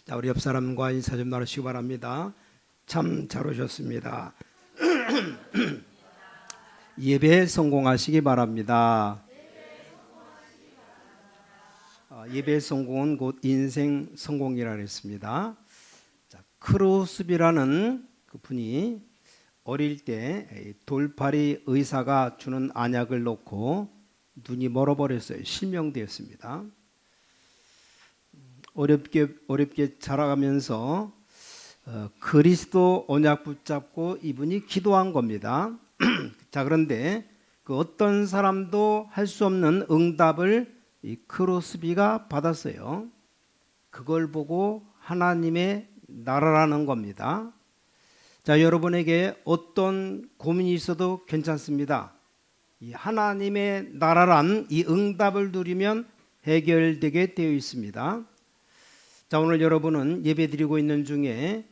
자, 우리 옆 사람과 인사 좀 나누시기 바랍니다. 참 잘 오셨습니다. 예배 성공하시기 바랍니다. 예배 성공은 곧 인생 성공이라 했습니다. 자, 크로스비라는 그 분이 어릴 때 돌팔이 의사가 주는 안약을 놓고 눈이 멀어버렸어요. 실명되었습니다. 어렵게 자라가면서 그리스도 언약 붙잡고 이분이 기도한 겁니다. 자, 그런데 그 어떤 사람도 할 수 없는 응답을 이 크로스비가 받았어요. 그걸 보고 하나님의 나라라는 겁니다. 자, 여러분에게 어떤 고민이 있어도 괜찮습니다. 이 하나님의 나라란 이 응답을 누리면 해결되게 되어 있습니다. 자, 오늘 여러분은 예배드리고 있는 중에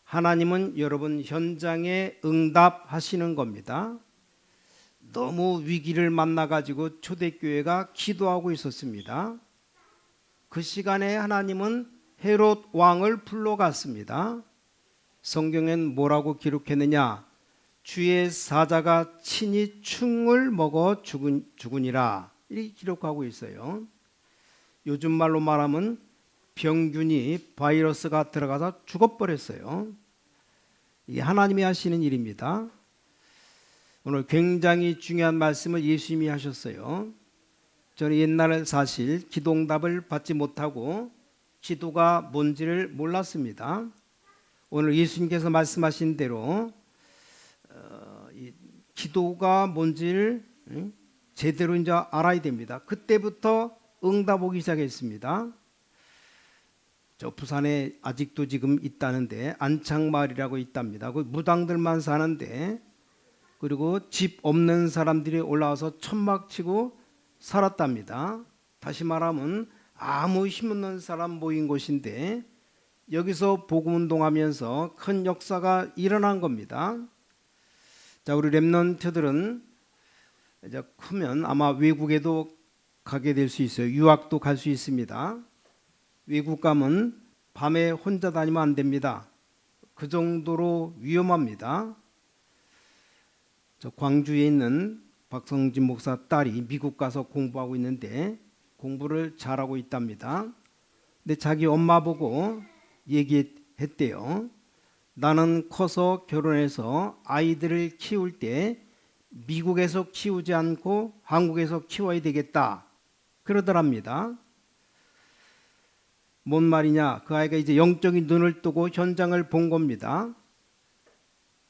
하나님은 여러분 현장에 응답하시는 겁니다. 너무 위기를 만나가지고 초대교회가 기도하고 있었습니다. 그 시간에 하나님은 헤롯 왕을 불러갔습니다. 성경엔 뭐라고 기록했느냐? 주의 사자가 친히 충을 먹어 죽으니라, 이렇게 기록하고 있어요. 요즘 말로 말하면 병균이 바이러스가 들어가서 죽어버렸어요. 이게 하나님이 하시는 일입니다. 오늘 굉장히 중요한 말씀을 예수님이 하셨어요. 저는 옛날에 사실 기도응답을 받지 못하고 기도가 뭔지를 몰랐습니다. 오늘 예수님께서 말씀하신 대로 이 기도가 뭔지를 제대로 이제 알아야 됩니다. 그때부터 응답 오기 시작했습니다. 저 부산에 아직도 지금 있다는데 안창마을이라고 있답니다. 그 무당들만 사는데, 그리고 집 없는 사람들이 올라와서 천막 치고 살았답니다. 다시 말하면 아무 힘없는 사람 모인 곳인데 여기서 복음 운동하면서 큰 역사가 일어난 겁니다. 자, 우리 렘넌트들은 이제 크면 아마 외국에도 가게 될 수 있어요. 유학도 갈 수 있습니다. 외국 가면 밤에 혼자 다니면 안 됩니다. 그 정도로 위험합니다. 저 광주에 있는 박성진 목사 딸이 미국 가서 공부하고 있는데 공부를 잘하고 있답니다. 근데 자기 엄마 보고 얘기했대요. 나는 커서 결혼해서 아이들을 키울 때 미국에서 키우지 않고 한국에서 키워야 되겠다, 그러더랍니다. 뭔 말이냐? 그 아이가 이제 영적인 눈을 뜨고 현장을 본 겁니다.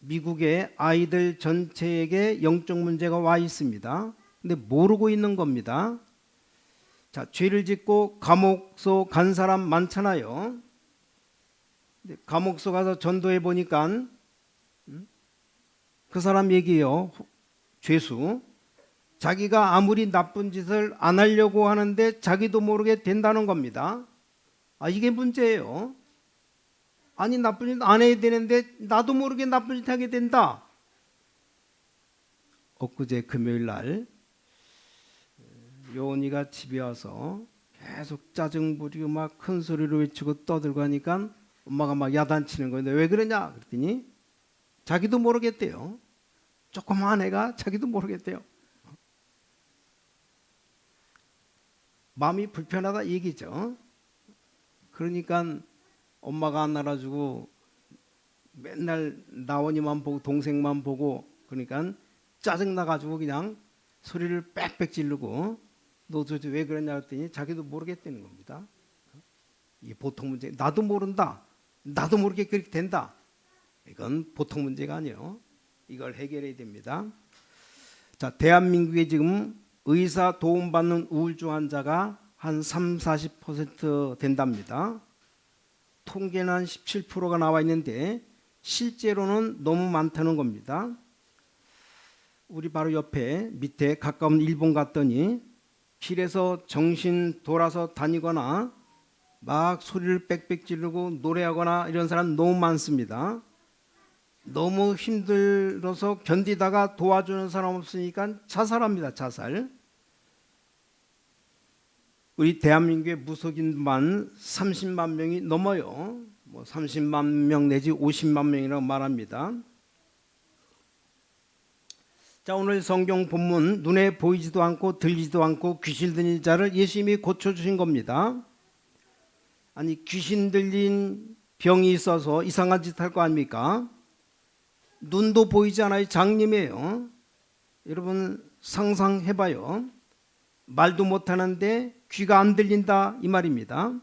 미국의 아이들 전체에게 영적 문제가 와 있습니다. 근데 모르고 있는 겁니다. 자, 죄를 짓고 감옥소 간 사람 많잖아요. 근데 감옥소 가서 전도해 보니까 그 사람 얘기예요. 죄수. 자기가 아무리 나쁜 짓을 안 하려고 하는데 자기도 모르게 된다는 겁니다. 이게 문제예요. 아니, 나쁜 짓 안 해야 되는데 나도 모르게 나쁜 짓 하게 된다. 엊그제 금요일 날 요원이가 집에 와서 계속 짜증 부리고 막 큰 소리로 외치고 떠들고 하니까 엄마가 막 야단치는 거예요. 왜 그러냐 그랬더니 자기도 모르겠대요. 조그마한 애가 자기도 모르겠대요. 마음이 불편하다 얘기죠. 그러니까 엄마가 안 알아주고 맨날 나원이만 보고 동생만 보고, 그러니까 짜증나가지고 그냥 소리를 빽빽 지르고 너 도대체 왜 그러냐 했더니 자기도 모르겠다는 겁니다. 이게 보통 문제. 나도 모른다, 나도 모르게 그렇게 된다. 이건 보통 문제가 아니에요. 이걸 해결해야 됩니다. 자, 대한민국에 지금 의사 도움받는 우울증 환자가 한 30-40% 된답니다. 통계는 한 17%가 나와 있는데 실제로는 너무 많다는 겁니다. 우리 바로 옆에 밑에 가까운 일본 갔더니 길에서 정신 돌아서 다니거나 막 소리를 빽빽 지르고 노래하거나 이런 사람 너무 많습니다. 너무 힘들어서 견디다가 도와주는 사람 없으니까 자살합니다. 자살. 우리 대한민국의 무속인만 30만 명이 넘어요. 뭐 30만 명 내지 50만 명이라고 말합니다. 자, 오늘 성경 본문, 눈에 보이지도 않고 들리지도 않고 귀신 들린 자를 예수님이 고쳐주신 겁니다. 아니, 귀신 들린 병이 있어서 이상한 짓 할 거 아닙니까? 눈도 보이지 않아요. 장님이에요. 여러분 상상해봐요. 말도 못하는데 귀가 안 들린다 이 말입니다.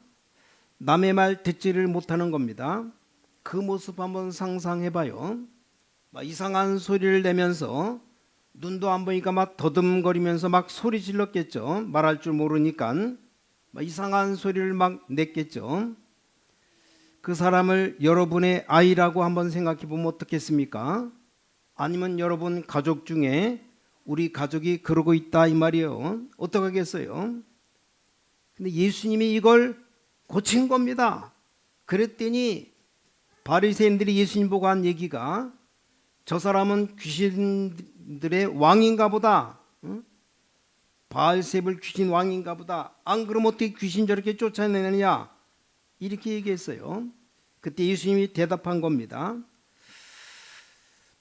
남의 말 듣지를 못하는 겁니다. 그 모습 한번 상상해봐요. 막 이상한 소리를 내면서 눈도 안 보니까 막 더듬거리면서 막 소리 질렀겠죠. 말할 줄 모르니까 막 이상한 소리를 막 냈겠죠. 그 사람을 여러분의 아이라고 한번 생각해 보면 어떻겠습니까? 아니면 여러분 가족 중에 우리 가족이 그러고 있다 이 말이에요. 어떡하겠어요? 근데 예수님이 이걸 고친 겁니다. 그랬더니 바리새인들이 예수님 보고 한 얘기가 저 사람은 귀신들의 왕인가 보다. 바알세불 귀신 왕인가 보다. 안 그러면 어떻게 귀신 저렇게 쫓아내느냐. 이렇게 얘기했어요. 그때 예수님이 대답한 겁니다.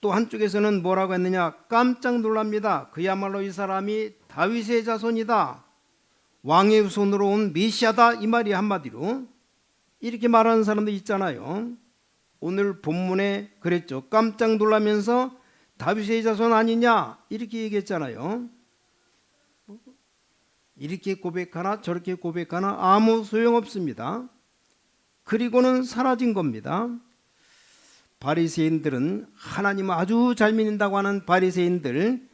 또 한쪽에서는 뭐라고 했느냐. 깜짝 놀랍니다. 그야말로 이 사람이 다윗의 자손이다. 왕의 후손으로 온 메시아다 이 말이 한마디로. 이렇게 말하는 사람도 있잖아요. 오늘 본문에 그랬죠. 깜짝 놀라면서 다윗의 자손 아니냐 이렇게 얘기했잖아요. 이렇게 고백하나 저렇게 고백하나 아무 소용없습니다. 그리고는 사라진 겁니다. 바리새인들은 하나님을 아주 잘 믿는다고 하는 바리새인들,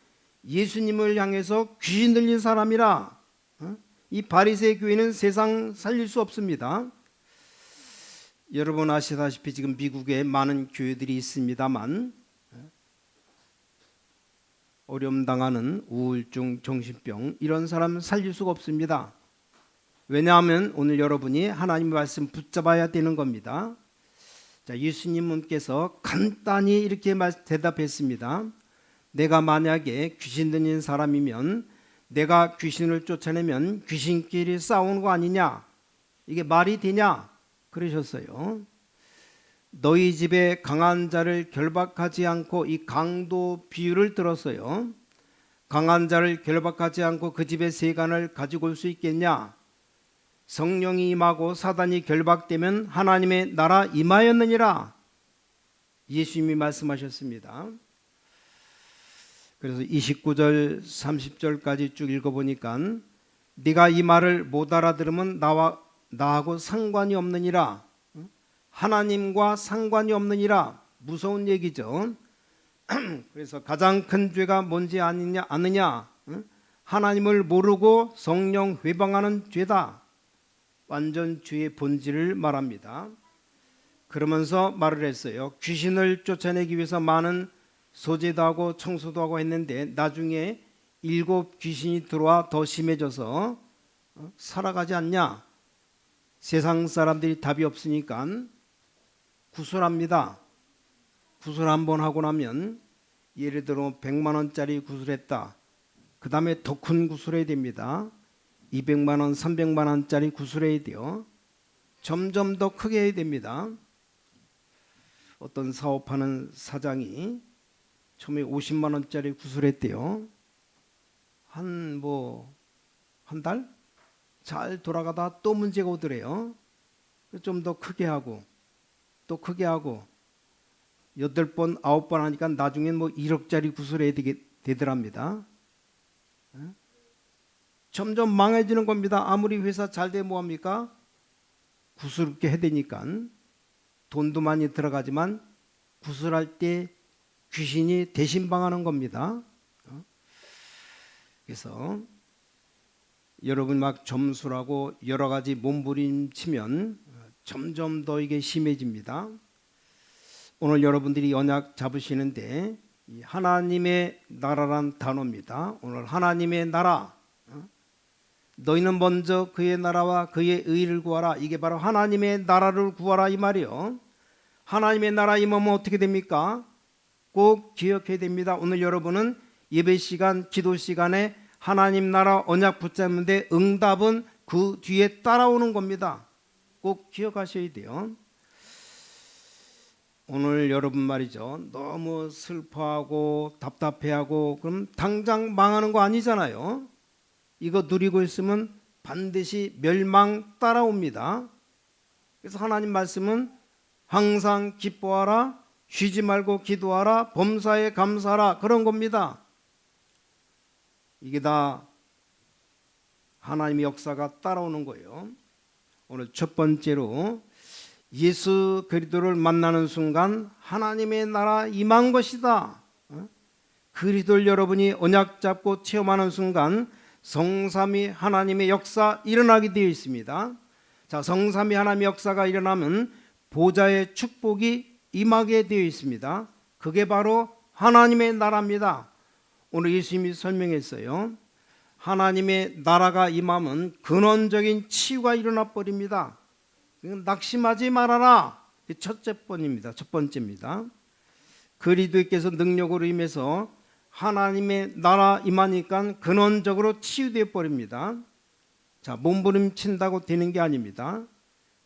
예수님을 향해서 귀신 들린 사람이라. 이 바리새 교회는 세상 살릴 수 없습니다. 여러분 아시다시피 지금 미국에 많은 교회들이 있습니다만 어려움 당하는 우울증, 정신병 이런 사람 살릴 수가 없습니다. 왜냐하면 오늘 여러분이 하나님의 말씀 붙잡아야 되는 겁니다. 자, 예수님께서 간단히 이렇게 대답했습니다. 내가 만약에 귀신 들린 사람이면 내가 귀신을 쫓아내면 귀신끼리 싸우는 거 아니냐? 이게 말이 되냐? 그러셨어요. 너희 집에 강한 자를 결박하지 않고 이 강도 비유를 들었어요. 강한 자를 결박하지 않고 그 집의 세간을 가지고 올 수 있겠냐? 성령이 임하고 사단이 결박되면 하나님의 나라 임하였느니라. 예수님이 말씀하셨습니다. 그래서 29절 30절까지 쭉 읽어보니까 네가 이 말을 못 알아들으면 나하고 상관이 없느니라. 하나님과 상관이 없느니라. 무서운 얘기죠. 그래서 가장 큰 죄가 뭔지 아느냐? 하나님을 모르고 성령 회방하는 죄다. 완전 죄의 본질을 말합니다. 그러면서 말을 했어요. 귀신을 쫓아내기 위해서 많은 소제도 하고 청소도 하고 했는데 나중에 7 귀신이 들어와 더 심해져서 살아가지 않냐? 세상 사람들이 답이 없으니까 구술합니다. 구술 한번 하고 나면 예를 들어 100만 원짜리 구술했다. 그 다음에 더 큰 구술해야 됩니다. 200만 원, 300만 원짜리 구술해야 돼요. 점점 더 크게 해야 됩니다. 어떤 사업하는 사장이 처음에 50만 원짜리 구술했대요. 한 달? 잘 돌아가다 또 문제가 오더래요. 좀 더 크게 하고 또 크게 하고 8번, 9번 하니까 나중엔 1억짜리 구술해야 되더랍니다. 점점 망해지는 겁니다. 아무리 회사 잘 돼 뭐합니까? 구슬게 해야 되니까. 돈도 많이 들어가지만 구슬할 때 귀신이 대신방하는 겁니다. 그래서 여러분 막 점수라고 여러 가지 몸부림치면 점점 더 이게 심해집니다. 오늘 여러분들이 언약 잡으시는데 하나님의 나라란 단어입니다. 오늘 하나님의 나라, 너희는 먼저 그의 나라와 그의 의를 구하라. 이게 바로 하나님의 나라를 구하라 이 말이요. 하나님의 나라 임하면 어떻게 됩니까? 꼭 기억해야 됩니다. 오늘 여러분은 예배 시간, 기도 시간에 하나님 나라 언약 붙잡는데 응답은 그 뒤에 따라오는 겁니다. 꼭 기억하셔야 돼요. 오늘 여러분 말이죠. 너무 슬퍼하고 답답해하고 그럼 당장 망하는 거 아니잖아요. 이거 누리고 있으면 반드시 멸망 따라옵니다. 그래서 하나님 말씀은 항상 기뻐하라, 쉬지 말고 기도하라, 범사에 감사하라 그런 겁니다. 이게 다 하나님의 역사가 따라오는 거예요. 오늘 첫 번째로 예수 그리스도를 만나는 순간 하나님의 나라 임한 것이다. 그리스도를 여러분이 언약 잡고 체험하는 순간 성삼위 하나님의 역사 일어나게 되어 있습니다. 자, 성삼위 하나님의 역사가 일어나면 보좌의 축복이 임하게 되어 있습니다. 그게 바로 하나님의 나라입니다. 오늘 예수님이 설명했어요. 하나님의 나라가 임하면 근원적인 치유가 일어나 버립니다. 낙심하지 말아라. 첫째 번입니다. 첫 번째입니다. 그리스도께서 능력으로 임해서 하나님의 나라 임하니까 근원적으로 치유되어 버립니다. 자, 몸부림친다고 되는 게 아닙니다.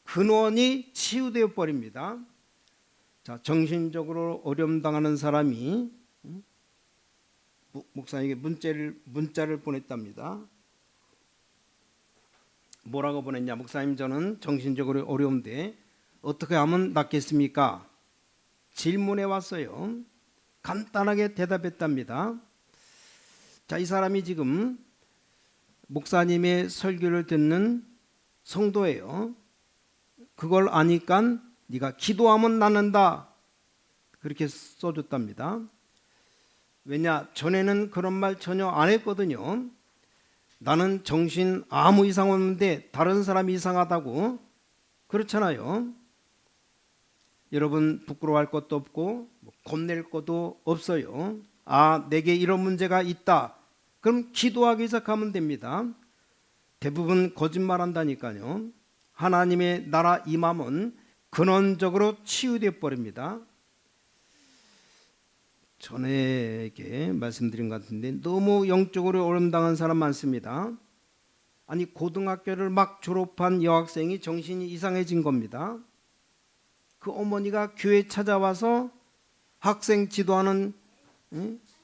근원이 치유되어 버립니다. 자, 정신적으로 어려움 당하는 사람이 목사님에게 문자를 보냈답니다. 뭐라고 보냈냐? 목사님, 저는 정신적으로 어려운데 어떻게 하면 낫겠습니까? 질문해 왔어요. 간단하게 대답했답니다. 자, 이 사람이 지금 목사님의 설교를 듣는 성도예요. 그걸 아니까 네가 기도하면 낫는다 그렇게 써줬답니다. 왜냐? 전에는 그런 말 전혀 안 했거든요. 나는 정신 아무 이상 없는데 다른 사람이 이상하다고 그렇잖아요. 여러분 부끄러워할 것도 없고 겁낼 것도 없어요. 아, 내게 이런 문제가 있다. 그럼 기도하기 시작하면 됩니다. 대부분 거짓말한다니까요. 하나님의 나라 임함은 근원적으로 치유되어 버립니다. 전에게 말씀드린 것 같은데 너무 영적으로 어려움 당한 사람 많습니다. 아니, 고등학교를 막 졸업한 여학생이 정신이 이상해진 겁니다. 그 어머니가 교회 찾아와서 학생 지도하는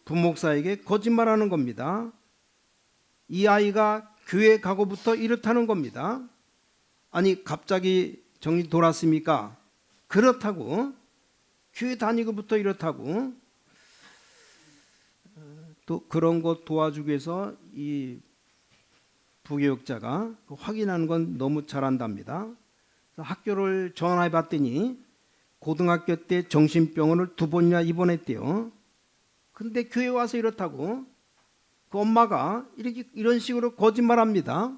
부목사에게 거짓말하는 겁니다. 이 아이가 교회 가고부터 이렇다는 겁니다. 아니, 갑자기 정신 돌았습니까? 그렇다고. 교회 다니고부터 이렇다고. 또 그런 거 도와주기 위해서 이 부교육자가 확인하는 건 너무 잘한답니다. 학교를 전화해 봤더니 고등학교 때 정신병원을 2번이나 입원했대요. 근데 교회 와서 이렇다고. 그 엄마가 이런 식으로 거짓말합니다.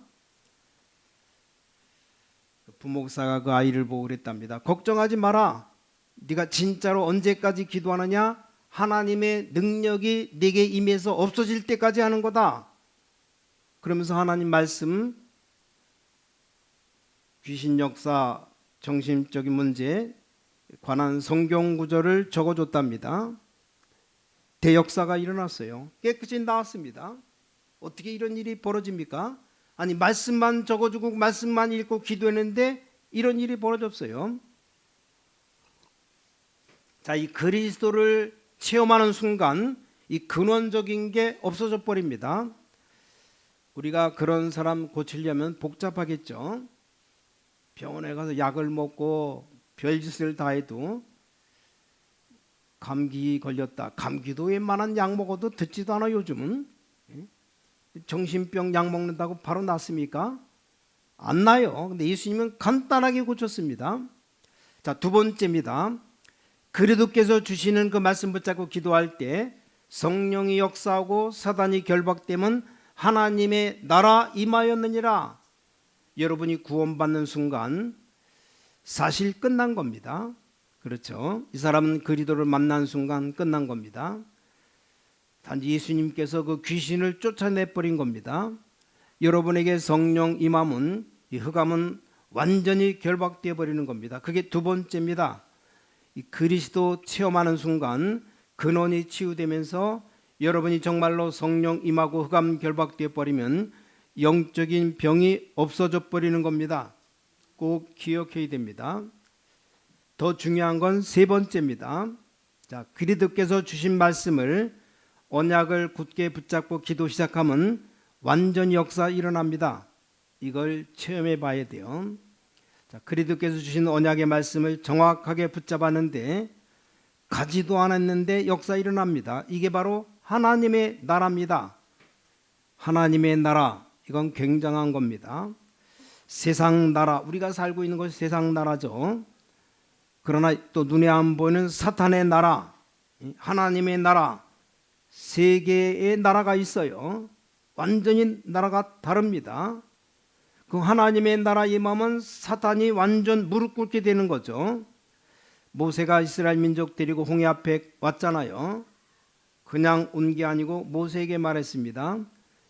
부목사가 그 아이를 보고 그랬답니다. 걱정하지 마라. 네가 진짜로 언제까지 기도하느냐? 하나님의 능력이 네게 임해서 없어질 때까지 하는 거다. 그러면서 하나님 말씀, 귀신 역사, 정신적인 문제에 관한 성경 구절을 적어줬답니다. 대역사가 일어났어요. 깨끗이 나왔습니다. 어떻게 이런 일이 벌어집니까? 아니, 말씀만 적어주고 말씀만 읽고 기도했는데 이런 일이 벌어졌어요. 자, 이 그리스도를 체험하는 순간 이 근원적인 게 없어져 버립니다. 우리가 그런 사람 고치려면 복잡하겠죠. 병원에 가서 약을 먹고 별짓을 다 해도 감기 걸렸다. 감기도 웬만한 약 먹어도 듣지도 않아 요즘은. 정신병 약 먹는다고 바로 낫습니까? 안 나요. 근데 예수님은 간단하게 고쳤습니다. 자, 두 번째입니다. 그리스도께서 주시는 그 말씀 붙잡고 기도할 때 성령이 역사하고 사단이 결박되면 하나님의 나라 임하였느니라. 여러분이 구원받는 순간 사실 끝난 겁니다. 그렇죠? 이 사람은 그리스도를 만난 순간 끝난 겁니다. 단지 예수님께서 그 귀신을 쫓아내버린 겁니다. 여러분에게 성령 임함은, 이 흑암은 완전히 결박되어 버리는 겁니다. 그게 두 번째입니다. 이 그리스도 체험하는 순간 근원이 치유되면서 여러분이 정말로 성령 임하고 흑암 결박되어 버리면 영적인 병이 없어져 버리는 겁니다. 꼭 기억해야 됩니다. 더 중요한 건 세 번째입니다. 자, 그리스도께서 주신 말씀을 언약을 굳게 붙잡고 기도 시작하면 완전 역사 일어납니다. 이걸 체험해 봐야 돼요. 자, 그리스도께서 주신 언약의 말씀을 정확하게 붙잡았는데 가지도 않았는데 역사 일어납니다. 이게 바로 하나님의 나라입니다. 하나님의 나라, 이건 굉장한 겁니다. 세상 나라, 우리가 살고 있는 것이 세상 나라죠. 그러나 또 눈에 안 보이는 사탄의 나라, 하나님의 나라, 세 개의 나라가 있어요. 완전히 나라가 다릅니다. 그 하나님의 나라 임하면 사탄이 완전 무릎 꿇게 되는 거죠. 모세가 이스라엘 민족 데리고 홍해 앞에 왔잖아요. 그냥 온 게 아니고 모세에게 말했습니다.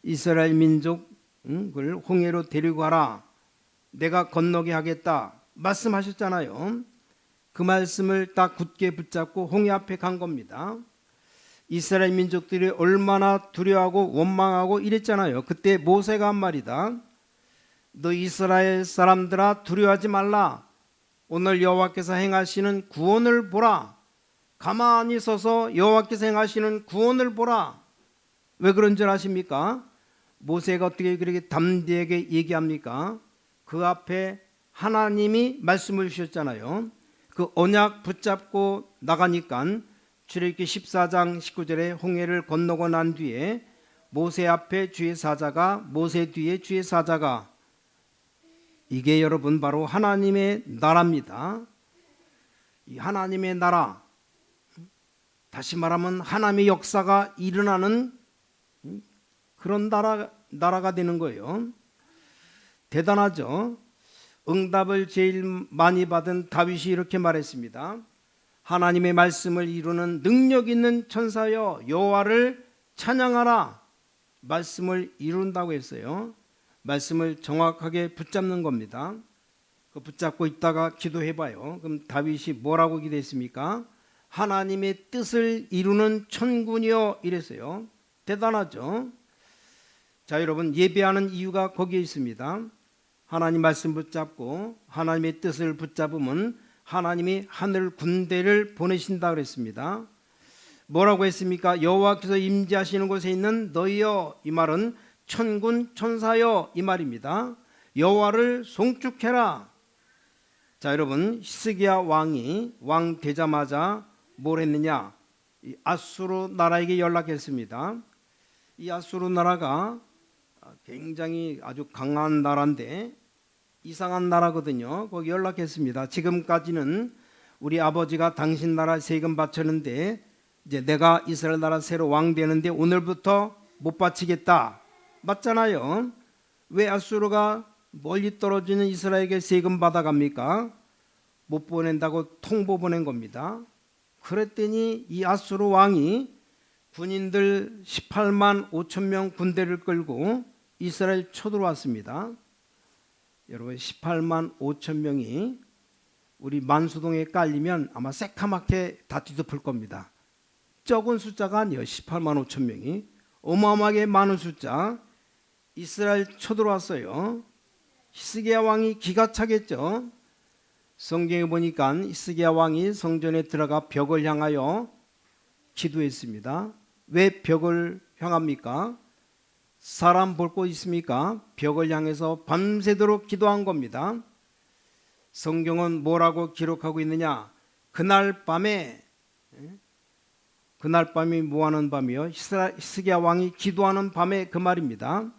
이스라엘 민족을 홍해로 데리고 가라. 내가 건너게 하겠다. 말씀하셨잖아요. 그 말씀을 딱 굳게 붙잡고 홍해 앞에 간 겁니다. 이스라엘 민족들이 얼마나 두려워하고 원망하고 이랬잖아요. 그때 모세가 한 말이다. 너 이스라엘 사람들아 두려워하지 말라. 오늘 여호와께서 행하시는 구원을 보라. 가만히 서서 여호와께서 행하시는 구원을 보라. 왜 그런 줄 아십니까? 모세가 어떻게 그렇게 담대하게 얘기합니까? 그 앞에 하나님이 말씀을 주셨잖아요. 그 언약 붙잡고 나가니까 출애굽기 14장 19절에 홍해를 건너고 난 뒤에 모세 앞에 주의 사자가, 모세 뒤에 주의 사자가, 이게 여러분 바로 하나님의 나라입니다. 이 하나님의 나라, 다시 말하면 하나님의 역사가 일어나는 그런 나라가 되는 거예요. 대단하죠. 응답을 제일 많이 받은 다윗이 이렇게 말했습니다. 하나님의 말씀을 이루는 능력 있는 천사여 여호와를 찬양하라. 말씀을 이룬다고 했어요. 말씀을 정확하게 붙잡는 겁니다. 그 붙잡고 있다가 기도해봐요. 그럼 다윗이 뭐라고 기도했습니까? 하나님의 뜻을 이루는 천군이여 이랬어요. 대단하죠. 자, 여러분, 예배하는 이유가 거기에 있습니다. 하나님 말씀 붙잡고 하나님의 뜻을 붙잡으면 하나님이 하늘 군대를 보내신다 그랬습니다. 뭐라고 했습니까? 여호와께서 임재하시는 곳에 있는 너희여, 이 말은 천군 천사여 이 말입니다. 여호와를 송축해라. 자, 여러분, 히스기야 왕이 왕 되자마자 뭘 했느냐? 이 아수르 나라에게 연락했습니다. 이 아수르 나라가 굉장히 아주 강한 나라인데 이상한 나라거든요. 거기 연락했습니다. 지금까지는 우리 아버지가 당신 나라 세금 바쳤는데 이제 내가 이스라엘 나라 새로 왕 되는데 오늘부터 못 바치겠다. 맞잖아요. 왜 아수르가 멀리 떨어지는 이스라엘에게 세금 받아갑니까? 못 보낸다고 통보 보낸 겁니다. 그랬더니 이 아수르 왕이 군인들 18만 5천 명 군대를 끌고 이스라엘 쳐들어왔습니다. 여러분, 18만 5천 명이 우리 만수동에 깔리면 아마 새카맣게 다 뒤덮을 겁니다. 적은 숫자가 아니에요. 18만 5천 명이 어마어마하게 많은 숫자. 이스라엘 쳐들어왔어요. 히스기야 왕이 기가 차겠죠. 성경에 보니까 히스기야 왕이 성전에 들어가 벽을 향하여 기도했습니다. 왜 벽을 향합니까? 사람 볼 곳 있습니까? 벽을 향해서 밤새도록 기도한 겁니다. 성경은 뭐라고 기록하고 있느냐? 그날 밤이 뭐하는 밤이요? 히스기야 왕이 기도하는 밤에 그 말입니다.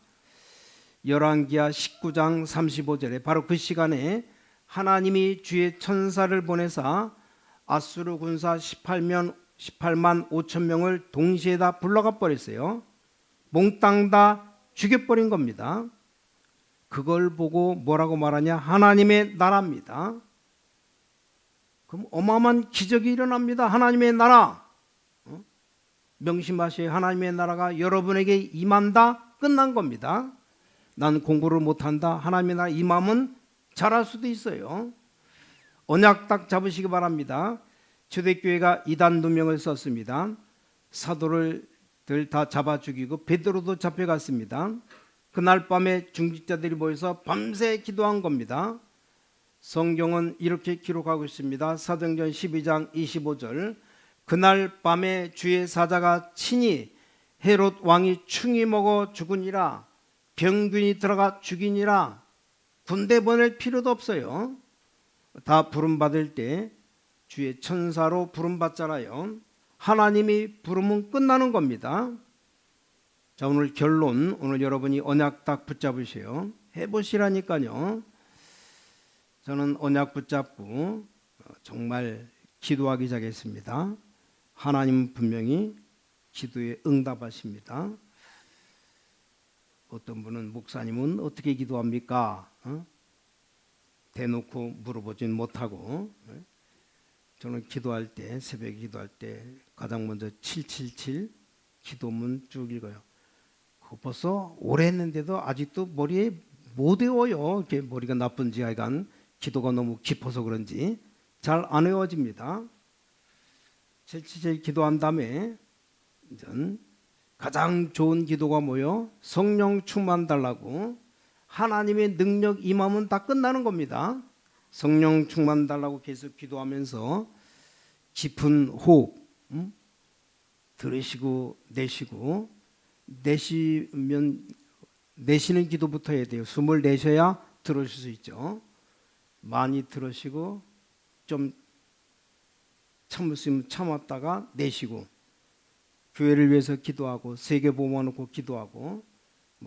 열왕기하 19장 35절에 바로 그 시간에 하나님이 주의 천사를 보내사 아수르 군사 18만 5천 명을 동시에 다 불러가 버렸어요. 몽땅 다 죽여버린 겁니다. 그걸 보고 뭐라고 말하냐? 하나님의 나라입니다. 그럼 어마어마한 기적이 일어납니다. 하나님의 나라. 명심하세요. 하나님의 나라가 여러분에게 임한다. 끝난 겁니다. 난 공부를 못한다. 하나님의 나라 임하면 잘할 수도 있어요. 언약 딱 잡으시기 바랍니다. 초대교회가 이단 누명을 썼습니다. 사도를 다 잡아 죽이고 베드로도 잡혀갔습니다. 그날 밤에 중직자들이 모여서 밤새 기도한 겁니다. 성경은 이렇게 기록하고 있습니다. 사도행전 12장 25절, 그날 밤에 주의 사자가 친히 헤롯 왕이 충이 먹어 죽으니라, 병균이 들어가 죽이니라. 군대 보낼 필요도 없어요. 다 부름받을 때 주의 천사로 부름받잖아요. 하나님이 부르면 끝나는 겁니다. 자, 오늘 결론, 오늘 여러분이 언약 딱 붙잡으세요. 해보시라니까요. 저는 언약 붙잡고 정말 기도하기 시작했습니다. 하나님은 분명히 기도에 응답하십니다. 어떤 분은 목사님은 어떻게 기도합니까? 대놓고 물어보진 못하고, 저는 기도할 때, 새벽에 기도할 때 가장 먼저 777 기도문 쭉 읽어요. 그거 벌써 오래 했는데도 아직도 머리에 못 외워요. 이렇게 머리가 나쁜지 하여간 기도가 너무 깊어서 그런지 잘 안 외워집니다. 777 기도한 다음에 가장 좋은 기도가 뭐요? 성령 충만 달라고. 하나님의 능력 임하면 다 끝나는 겁니다. 성령 충만 달라고 계속 기도하면서 깊은 호흡, 들으시고 내쉬고, 내쉬는 기도부터 해야 돼요. 숨을 내셔야 들으실 수 있죠. 많이 들으시고 좀 참을 수 있으면 참았다가 내쉬고, 교회를 위해서 기도하고, 세계 모아놓고 기도하고,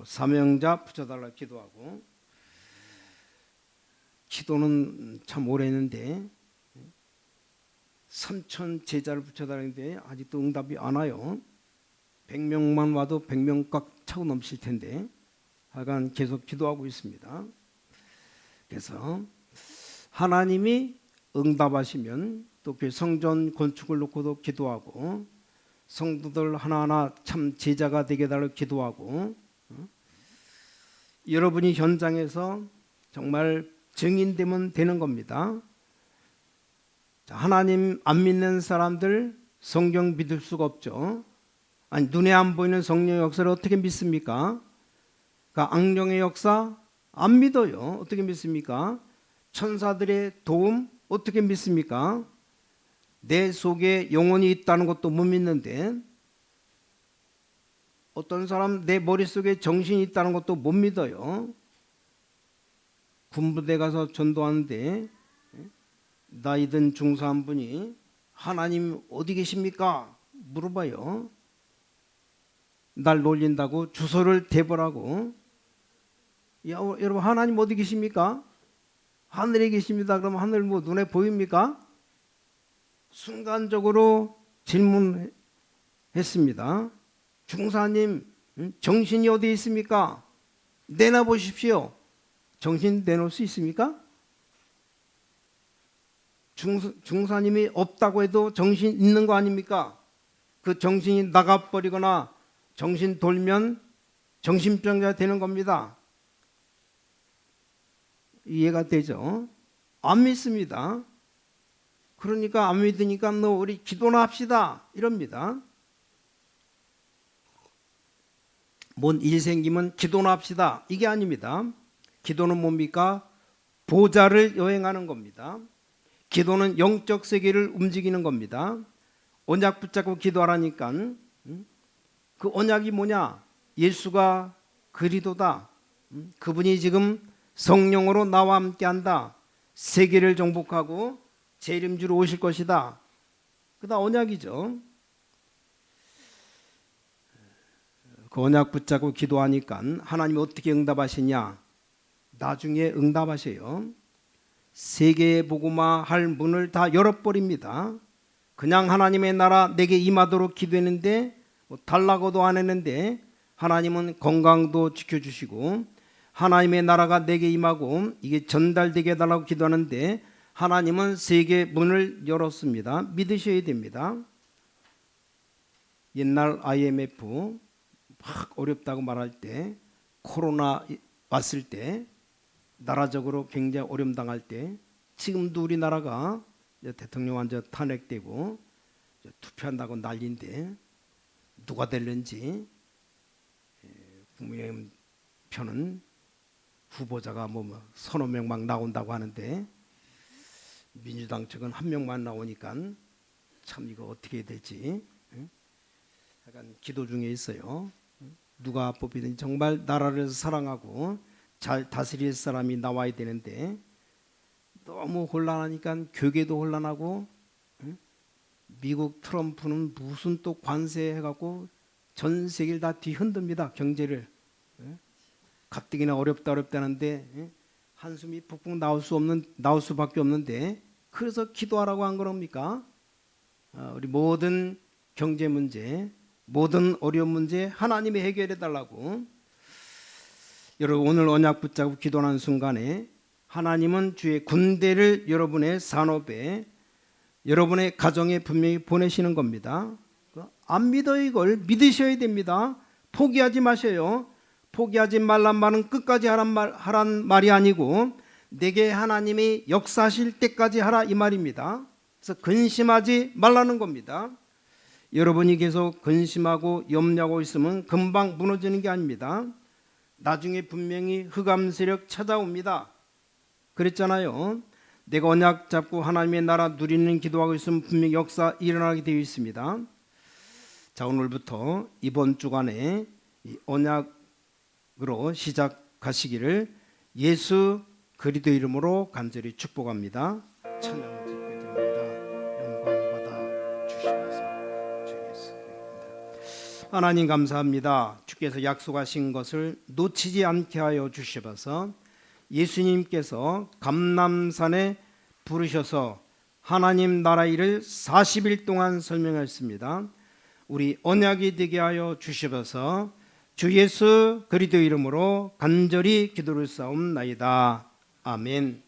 사명자 붙여달라 기도하고. 기도는 참 오래 했는데 3천 제자를 붙여달라는데 아직도 응답이 안 와요. 100명만 와도 100명 꽉 차고 넘칠 텐데 하여간 계속 기도하고 있습니다. 그래서 하나님이 응답하시면 또 그 성전 건축을 놓고도 기도하고, 성도들 하나하나 참 제자가 되게 달라고 기도하고, 여러분이 현장에서 정말 증인되면 되는 겁니다. 하나님 안 믿는 사람들 성경 믿을 수가 없죠. 아니, 눈에 안 보이는 성령의 역사를 어떻게 믿습니까? 그러니까 악령의 역사 안 믿어요. 어떻게 믿습니까? 천사들의 도움 어떻게 믿습니까? 내 속에 영혼이 있다는 것도 못 믿는데, 어떤 사람 내 머릿속에 정신이 있다는 것도 못 믿어요. 군부대 가서 전도하는데 나이 든 중사 한 분이 하나님 어디 계십니까? 물어봐요. 날 놀린다고 주소를 대보라고. 야, 여러분 하나님 어디 계십니까? 하늘에 계십니다. 그러면 하늘 뭐 눈에 보입니까? 순간적으로 질문했습니다. 중사님, 정신이 어디 있습니까? 내놔 보십시오. 정신 내놓을 수 있습니까? 중사님이 없다고 해도 정신 있는 거 아닙니까? 그 정신이 나가버리거나 정신 돌면 정신병자 되는 겁니다. 이해가 되죠? 안 믿습니다. 그러니까 안 믿으니까 너 우리 기도나 합시다 이럽니다. 뭔 일 생기면 기도나 합시다 이게 아닙니다. 기도는 뭡니까? 보좌를 여행하는 겁니다. 기도는 영적 세계를 움직이는 겁니다. 언약 붙잡고 기도하라니까 그 언약이 뭐냐? 예수가 그리스도다. 그분이 지금 성령으로 나와 함께한다. 세계를 정복하고 재림주로 오실 것이다. 그다 언약이죠. 그 언약 붙잡고 기도하니까 하나님이 어떻게 응답하시냐? 나중에 응답하세요. 세계에 복음화 할 문을 다 열어버립니다. 그냥 하나님의 나라 내게 임하도록 기도했는데 달라고도 안 했는데 하나님은 건강도 지켜주시고 하나님의 나라가 내게 임하고 이게 전달되게 해달라고 기도하는데 하나님은 세계 문을 열었습니다. 믿으셔야 됩니다. 옛날 IMF 막 어렵다고 말할 때, 코로나 왔을 때, 나라적으로 굉장히 어려움 당할 때, 지금도 우리나라가 대통령 완전 탄핵되고 투표한다고 난리인데 누가 될는지 국민의힘 표는 후보자가 뭐 서너 명 막 나온다고 하는데 민주당 측은 한 명만 나오니까 참 이거 어떻게 해야 될지 약간 기도 중에 있어요. 누가 뽑히든 정말 나라를 사랑하고 잘 다스릴 사람이 나와야 되는데 너무 혼란하니까 교계도 혼란하고 미국 트럼프는 무슨 또 관세 해갖고 전 세계를 다 뒤흔듭니다. 경제를. 가뜩이나 어렵다는데 한숨이 푹푹 나올 수밖에 없는데 그래서 기도하라고 한 겁니까? 우리 모든 경제 문제, 모든 어려운 문제 하나님이 해결해 달라고. 여러분 오늘 언약 붙잡고 기도하는 순간에 하나님은 주의 군대를 여러분의 산업에 여러분의 가정에 분명히 보내시는 겁니다. 안 믿어 이걸 믿으셔야 됩니다. 포기하지 마세요. 포기하지 말란 말은 끝까지 하란 말이 아니고 내게 하나님이 역사하실 때까지 하라 이 말입니다. 그래서 근심하지 말라는 겁니다. 여러분이 계속 근심하고 염려하고 있으면 금방 무너지는 게 아닙니다. 나중에 분명히 흑암 세력 찾아옵니다. 그랬잖아요. 내가 언약 잡고 하나님의 나라 누리는 기도하고 있으면 분명히 역사 일어나게 되어 있습니다. 자, 오늘부터 이번 주간에 이 언약으로 시작하시기를 예수 그리스도 이름으로 간절히 축복합니다. 찬양 드립니다. 영광 받아 주시면서 주 예수 그리스도입니다. 하나님 감사합니다. 주께서 약속하신 것을 놓치지 않게 하여 주시면서 예수님께서 감람산에 부르셔서 하나님 나라 일을 40일 동안 설명했습니다. 우리 언약이 되게 하여 주시옵소서. 주 예수 그리스도 이름으로 간절히 기도를 싸움나이다. 아멘.